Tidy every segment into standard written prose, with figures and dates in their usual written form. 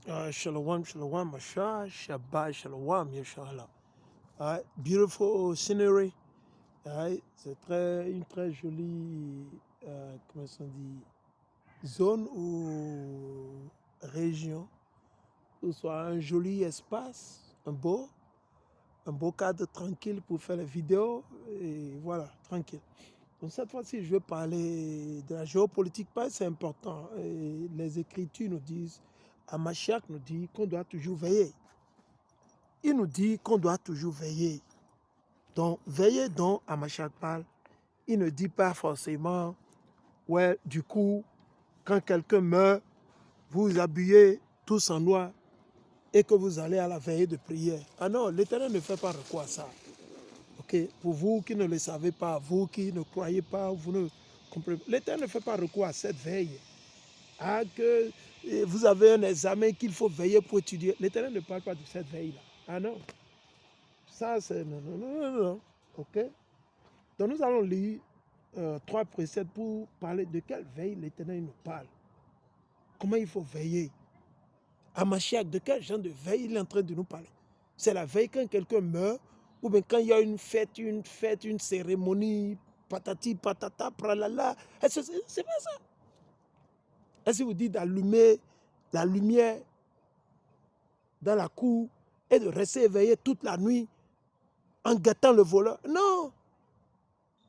Shalom, shalom, Masha, Shabbat, shalom, Yeshala. Beautiful scenery. C'est une très jolie, comment on dit, zone ou région, où soit un joli espace, un beau cadre tranquille pour faire les vidéos, et voilà, tranquille. Donc cette fois-ci, je vais parler de la géopolitique, parce que c'est important. Et les Écritures nous disent, Amashak nous dit qu'on doit toujours veiller. Il nous dit qu'on doit toujours veiller. Donc, veiller donc, Amashak parle, il ne dit pas forcément, ouais, du coup, quand quelqu'un meurt, vous vous habillez tous en noir et que vous allez à la veillée de prière. Ah non, l'Éternel ne fait pas recours à ça. Ok, pour vous qui ne le savez pas, vous qui ne croyez pas, vous ne comprenez pas, l'Éternel ne fait pas recours à cette veille. Ah, que vous avez un examen qu'il faut veiller pour étudier. L'Éternel ne parle pas de cette veille-là. Ah non, ça c'est non, non, non, non, non. Ok. Donc nous allons lire trois préceptes pour parler de quelle veille l'Éternel nous parle. Comment il faut veiller. À Mashiach, de quel genre de veille il est en train de nous parler. C'est la veille quand quelqu'un meurt, ou bien quand il y a une fête, une cérémonie, patati, patata, pralala. C'est pas ça. Est-ce que vous dites d'allumer la lumière dans la cour et de rester éveillé toute la nuit en guettant le voleur? Non.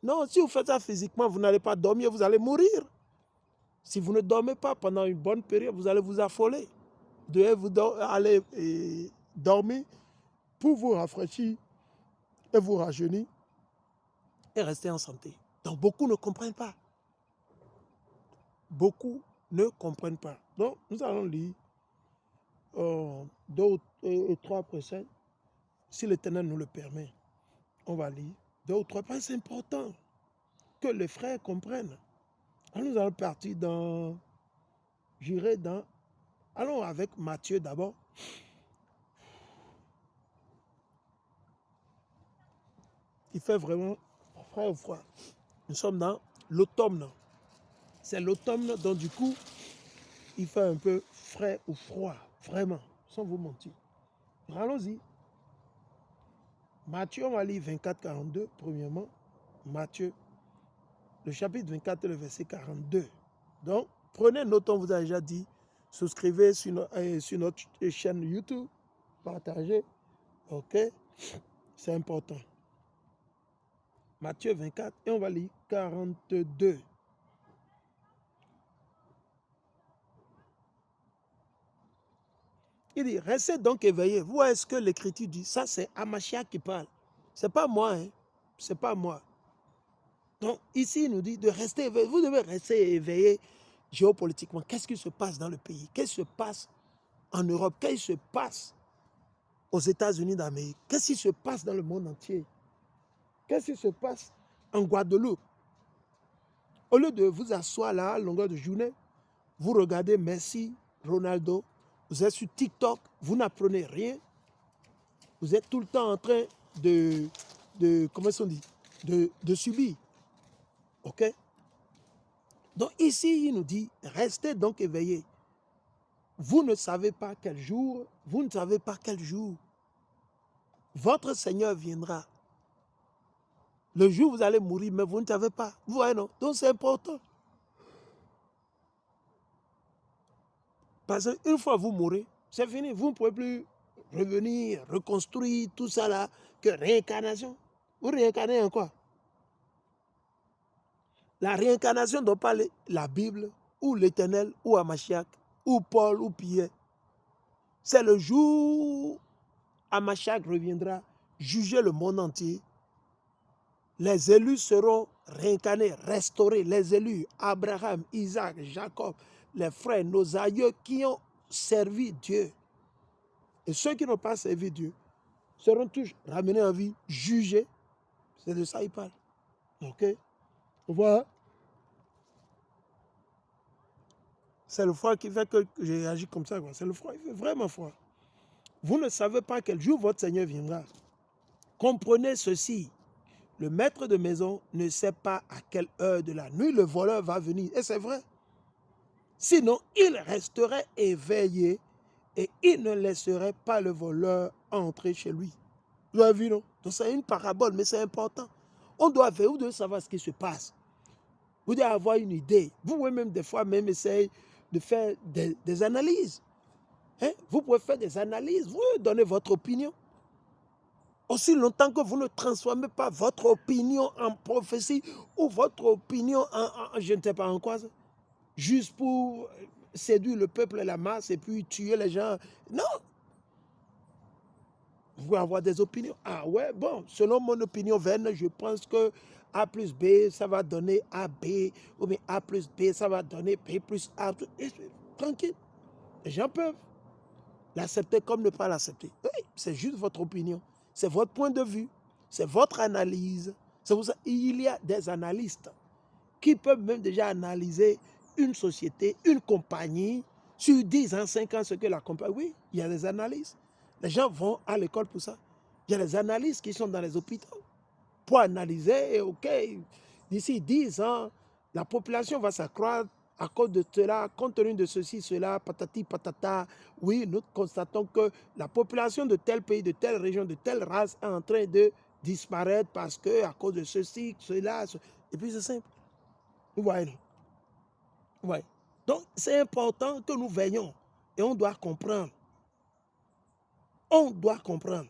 Non, si vous faites ça physiquement, vous n'allez pas dormir, vous allez mourir. Si vous ne dormez pas pendant une bonne période, vous allez vous affoler. Vous devez aller dormir pour vous rafraîchir et vous rajeunir et rester en santé. Donc beaucoup ne comprennent pas. Beaucoup ne comprennent pas. Donc nous allons lire deux ou trois préceptes. Si l'Éternel nous le permet, on va lire deux ou trois. C'est important que les frères comprennent. Alors nous allons partir dans, j'irai dans, allons avec Matthieu d'abord. Il fait vraiment frais ou froid. Nous sommes dans l'automne. C'est l'automne, donc du coup, il fait un peu frais ou froid, vraiment, sans vous mentir. Allons-y. Matthieu, on va lire 24-42, premièrement. Matthieu, le chapitre 24 et le verset 42. Donc, prenez note, on vous a déjà dit, souscrivez sur notre chaîne YouTube, partagez, ok? C'est important. Matthieu 24 et on va lire 42. Il dit, restez donc éveillés. Vous voyez ce que l'Écriture dit. Ça, c'est Amashia qui parle. Ce n'est pas moi. Hein. Ce n'est pas moi. Donc, ici, il nous dit de rester éveillés. Vous devez rester éveillés géopolitiquement. Qu'est-ce qui se passe dans le pays? Qu'est-ce qui se passe en Europe? Qu'est-ce qui se passe aux États-Unis d'Amérique? Qu'est-ce qui se passe dans le monde entier? Qu'est-ce qui se passe en Guadeloupe? Au lieu de vous asseoir là à longueur de journée, vous regardez Messi, Ronaldo, vous êtes sur TikTok, vous n'apprenez rien. Vous êtes tout le temps en train comment on dit, de subir. OK? Donc ici, il nous dit, restez donc éveillés. Vous ne savez pas quel jour, votre Seigneur viendra. Le jour où vous allez mourir, mais vous ne savez pas. Vous voyez, non? Donc c'est important. Parce qu'une fois vous mourrez, c'est fini. Vous ne pouvez plus revenir, reconstruire tout ça là, que réincarnation. Vous réincarnez en quoi? La réincarnation ne doit pas la Bible, ou l'Éternel, ou Amashak, ou Paul, ou Pierre. C'est le jour où Amashak reviendra juger le monde entier. Les élus seront réincarnés, restaurés. Les élus, Abraham, Isaac, Jacob, les frères, nos aïeux qui ont servi Dieu. Et ceux qui n'ont pas servi Dieu seront tous ramenés en vie, jugés. C'est de ça qu'il parle. OK? Voilà. C'est le froid qui fait que j'ai agi comme ça. C'est le froid, il fait vraiment froid. Vous ne savez pas quel jour votre Seigneur viendra. Comprenez ceci. Le maître de maison ne sait pas à quelle heure de la nuit le voleur va venir. Et c'est vrai. Sinon, il resterait éveillé et il ne laisserait pas le voleur entrer chez lui. Vous avez vu, non? Donc c'est une parabole, mais c'est important. Vous devez savoir ce qui se passe. Vous devez avoir une idée. Vous pouvez même des fois même essayer de faire des analyses. Hein? Vous pouvez faire des analyses, vous donnez votre opinion. Aussi longtemps que vous ne transformez pas votre opinion en prophétie ou votre opinion en je ne sais pas en quoi, juste pour séduire le peuple et la masse et puis tuer les gens. Non. Vous pouvez avoir des opinions. Ah ouais, bon, selon mon opinion vaine, je pense que A plus B, ça va donner AB, ou bien A plus B, ça va donner B plus A. Tranquille. Les gens peuvent l'accepter comme ne pas l'accepter. Oui, c'est juste votre opinion. C'est votre point de vue. C'est votre analyse. C'est pour ça qu'il y a des analystes qui peuvent même déjà analyser une société, une compagnie, sur 10 ans, 5 ans, ce que la compagnie... Oui, il y a des analyses. Les gens vont à l'école pour ça. Il y a des analystes qui sont dans les hôpitaux pour analyser, OK, d'ici 10 ans, la population va s'accroître à cause de cela, compte tenu de ceci, cela, patati, patata. Oui, nous constatons que la population de tel pays, de telle région, de telle race est en train de disparaître parce que à cause de ceci, cela, et puis c'est simple. Vous voyez. Ouais. Donc, c'est important que nous veillions et on doit comprendre. On doit comprendre.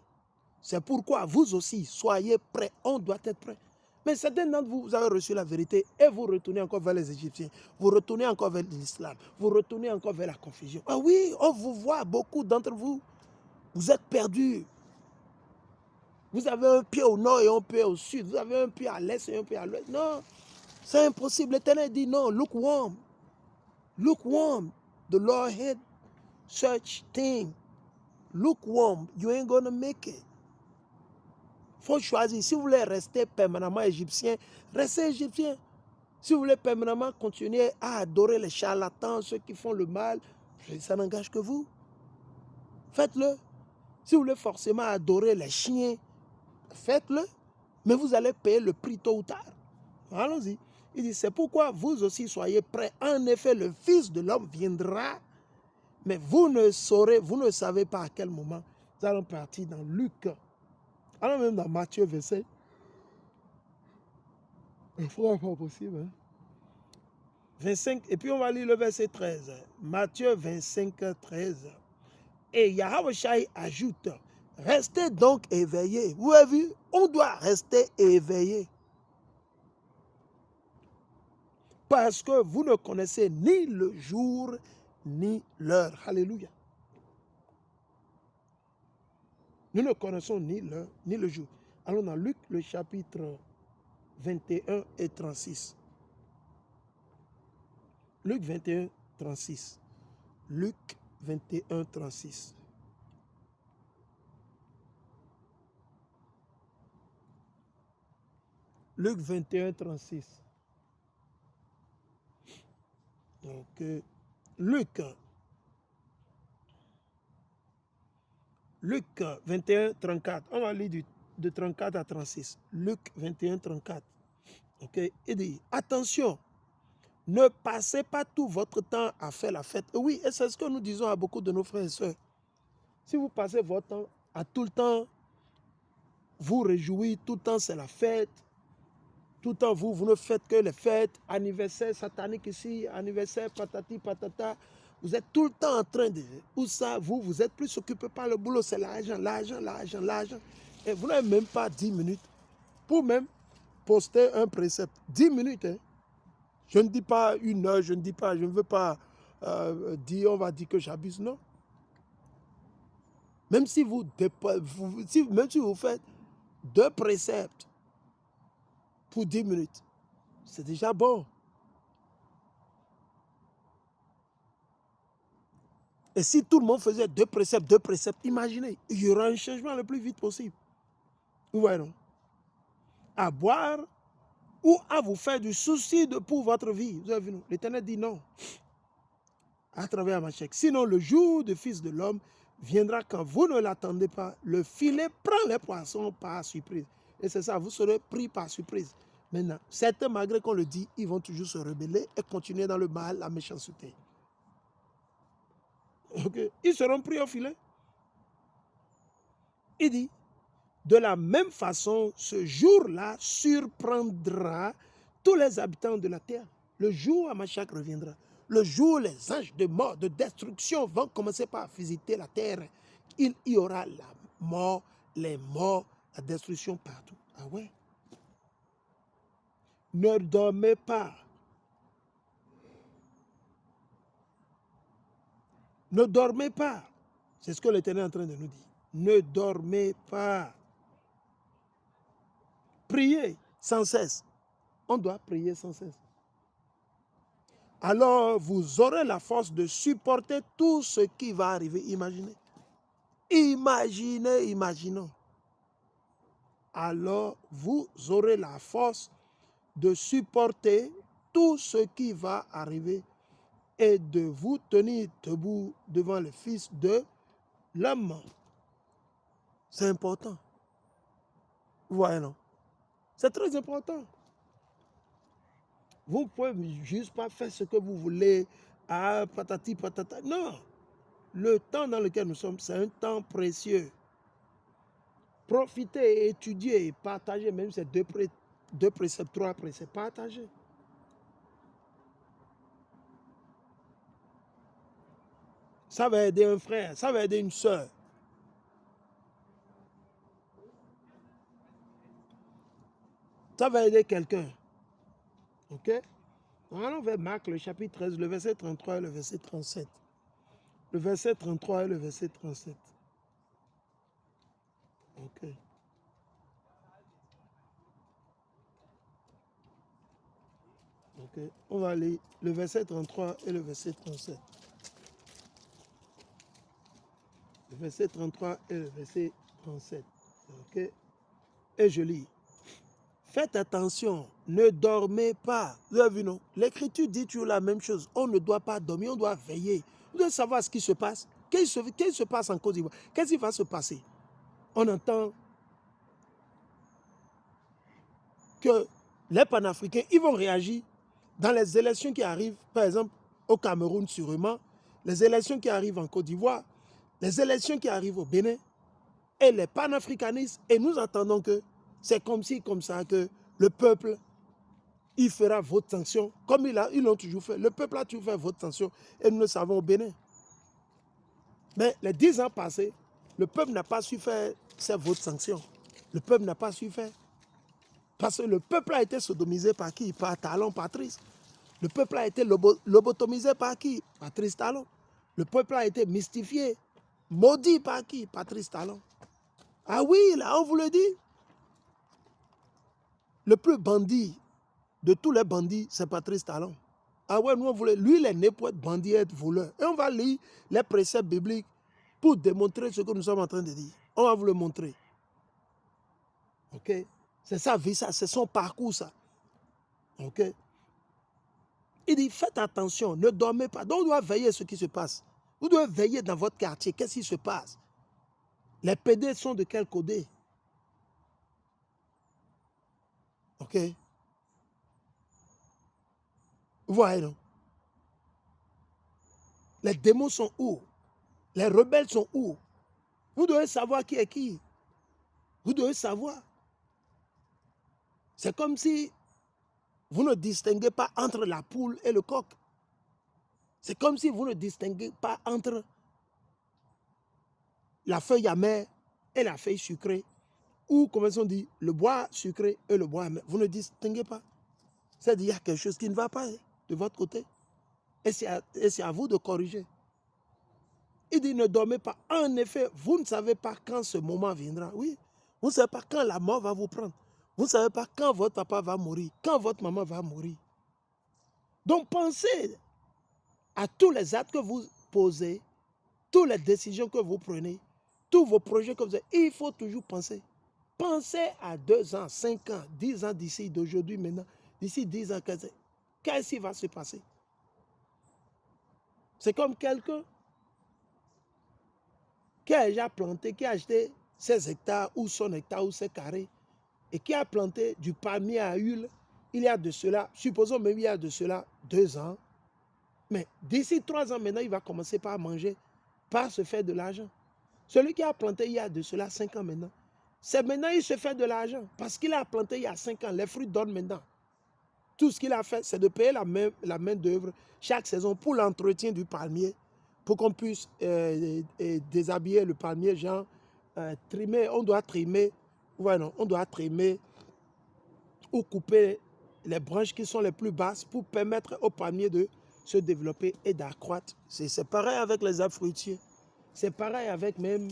C'est pourquoi vous aussi, soyez prêts. On doit être prêts. Mais certains d'entre vous, vous avez reçu la vérité et vous retournez encore vers les Égyptiens. Vous retournez encore vers l'islam. Vous retournez encore vers la confusion. Ah oui, on vous voit, beaucoup d'entre vous. Vous êtes perdus. Vous avez un pied au nord et un pied au sud. Vous avez un pied à l'est et un pied à l'ouest. Non, c'est impossible. L'Éternel dit non, lukewarm. Lukewarm. The Lord hates such thing. Lukewarm. You ain't gonna make it. Faut choisir. Si vous voulez rester permanemment égyptien, restez égyptien. Si vous voulez permanemment continuer à adorer les charlatans, ceux qui font le mal, ça n'engage que vous. Faites-le. Si vous voulez forcément adorer les chiens, faites-le. Mais vous allez payer le prix tôt ou tard. Allons-y. Il dit, c'est pourquoi vous aussi soyez prêts. En effet, le Fils de l'homme viendra, mais vous ne savez pas à quel moment. Nous allons partir dans Luc. Allons même dans Matthieu, verset. Il faudra pas possible. Hein? 25, et puis on va lire le verset 13. Matthieu 25, 13. Et Yahweh Shai ajoute, restez donc éveillés. Vous avez vu, on doit rester éveillés. Parce que vous ne connaissez ni le jour, ni l'heure. Alléluia. Nous ne connaissons ni l'heure, ni le jour. Allons dans Luc, le chapitre 21 et 36. Luc 21, 36. Luc 21, 36. Luc 21, 36. Donc, Luc 21, 34. On va lire de 34 à 36. Luc 21, 34. Ok. Il dit, attention, ne passez pas tout votre temps à faire la fête. Oui, et c'est ce que nous disons à beaucoup de nos frères et sœurs. Si vous passez votre temps à tout le temps vous réjouir, tout le temps c'est la fête, tout le temps vous ne faites que les fêtes, anniversaire satanique ici, anniversaire patati patata, vous êtes tout le temps en train de... Où ça, vous êtes plus occupé par le boulot, c'est l'argent, l'argent, l'argent, l'argent. Et vous n'avez même pas 10 minutes pour même poster un précepte. 10 minutes, hein. Je ne dis pas 1 heure, je ne veux pas dire, on va dire que j'abuse, non. Même si même si vous faites 2 préceptes pour 10 minutes, c'est déjà bon. Et si tout le monde faisait 2 préceptes, imaginez, il y aura un changement le plus vite possible. Vous voyez, non? À boire ou à vous faire du souci pour votre vie. Vous avez vu, l'Éternel dit non. À travers Amachek. Sinon, le jour du Fils de l'homme viendra quand vous ne l'attendez pas. Le filet prend les poissons par surprise. Et c'est ça, vous serez pris par surprise. Maintenant, certains, malgré qu'on le dit, ils vont toujours se rebeller et continuer dans le mal, la méchanceté. Okay. Ils seront pris au filet. Il dit, de la même façon, ce jour-là surprendra tous les habitants de la terre. Le jour où Amashak reviendra, le jour où les anges de mort, de destruction vont commencer par visiter la terre, il y aura la mort, les morts, la destruction partout. Ah ouais? Ne dormez pas. Ne dormez pas. C'est ce que l'Éternel est en train de nous dire. Ne dormez pas. Priez sans cesse. On doit prier sans cesse. Alors vous aurez la force de supporter tout ce qui va arriver. Imaginez. Imaginez, imaginons. Alors vous aurez la force de supporter tout ce qui va arriver et de vous tenir debout devant le Fils de l'homme. C'est important. Vous voyez, non? C'est très important. Vous ne pouvez juste pas faire ce que vous voulez. Ah, patati, patata. Non. Le temps dans lequel nous sommes, c'est un temps précieux. Profitez, étudiez et partagez même ces deux préceptes, trois préceptes. Partagez. Ça va aider un frère, ça va aider une soeur. Ça va aider quelqu'un. Ok? Allons vers Marc, le chapitre 13, le verset 33 et le verset 37. Le verset 33 et le verset 37. Ok. Ok. On va lire le verset 33 et le verset 37. Le verset 33 et le verset 37. Ok. Et je lis. Faites attention, ne dormez pas. Vous avez vu, non? L'Écriture dit toujours la même chose. On ne doit pas dormir, on doit veiller. Vous devez savoir ce qui se passe. Qu'est-ce qui se passe en Côte d'Ivoire? Qu'est-ce qui va se passer? On entend que les panafricains, ils vont réagir dans les élections qui arrivent, par exemple au Cameroun sûrement, les élections qui arrivent en Côte d'Ivoire, les élections qui arrivent au Bénin, et les panafricanistes, et nous attendons que c'est comme si, comme ça, que le peuple, il fera vote sanction, comme ils l'ont toujours fait. Le peuple a toujours fait vote sanction, et nous le savons au Bénin. Mais les 10 ans passés, le peuple n'a pas su faire ses votes sanctions. Le peuple n'a pas su faire. Parce que le peuple a été sodomisé par qui? Par Talon Patrice. Le peuple a été lobotomisé par qui? Patrice Talon. Le peuple a été mystifié, maudit par qui? Patrice Talon. Ah oui, là, on vous le dit. Le plus bandit de tous les bandits, c'est Patrice Talon. Ah ouais, nous on voulait. Lui, il est né pour être bandit et être voleur. Et on va lire les préceptes bibliques pour démontrer ce que nous sommes en train de dire. On va vous le montrer. Ok? C'est sa vie, ça, c'est son parcours, ça. Ok? Il dit, faites attention, ne dormez pas. Donc, on doit veiller à ce qui se passe. Vous devez veiller dans votre quartier. Qu'est-ce qui se passe? Les PD sont de quel côté? Ok? Vous voyez, non? Les démons sont où? Les rebelles sont où? Vous devez savoir qui est qui. Vous devez savoir. C'est comme si vous ne distinguez pas entre la poule et le coq. C'est comme si vous ne distinguez pas entre la feuille amère et la feuille sucrée. Ou, comme on dit, le bois sucré et le bois amer. Vous ne distinguez pas. C'est-à-dire qu'il y a quelque chose qui ne va pas de votre côté. Et c'est à vous de corriger. Il dit, ne dormez pas. En effet, vous ne savez pas quand ce moment viendra. Oui, vous ne savez pas quand la mort va vous prendre. Vous ne savez pas quand votre papa va mourir, quand votre maman va mourir. Donc pensez à tous les actes que vous posez, toutes les décisions que vous prenez, tous vos projets que vous avez. Il faut toujours penser. Pensez à 2 ans, 5 ans, 10 ans d'ici, d'aujourd'hui maintenant, d'ici 10 ans, 15 ans. Qu'est-ce qui va se passer? C'est comme quelqu'un qui a déjà planté, qui a acheté ses hectares ou son hectare ou ses carrés et qui a planté du palmier à huile il y a de cela, supposons même il y a de cela 2 ans, mais d'ici 3 ans maintenant, il va commencer par manger part se faire de l'argent. Celui qui a planté il y a de cela 5 ans maintenant, c'est maintenant il se fait de l'argent. Parce qu'il a planté il y a 5 ans, les fruits donnent maintenant. Tout ce qu'il a fait, c'est de payer la main d'œuvre chaque saison pour l'entretien du palmier, pour qu'on puisse déshabiller le palmier, genre trimer, on doit trimer, voilà, on doit trimer ou couper les branches qui sont les plus basses pour permettre au palmier de se développer et d'accroître. C'est pareil avec les arbres fruitiers. C'est pareil avec même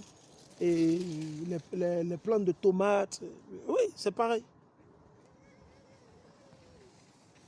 les plantes de tomates. Oui, c'est pareil.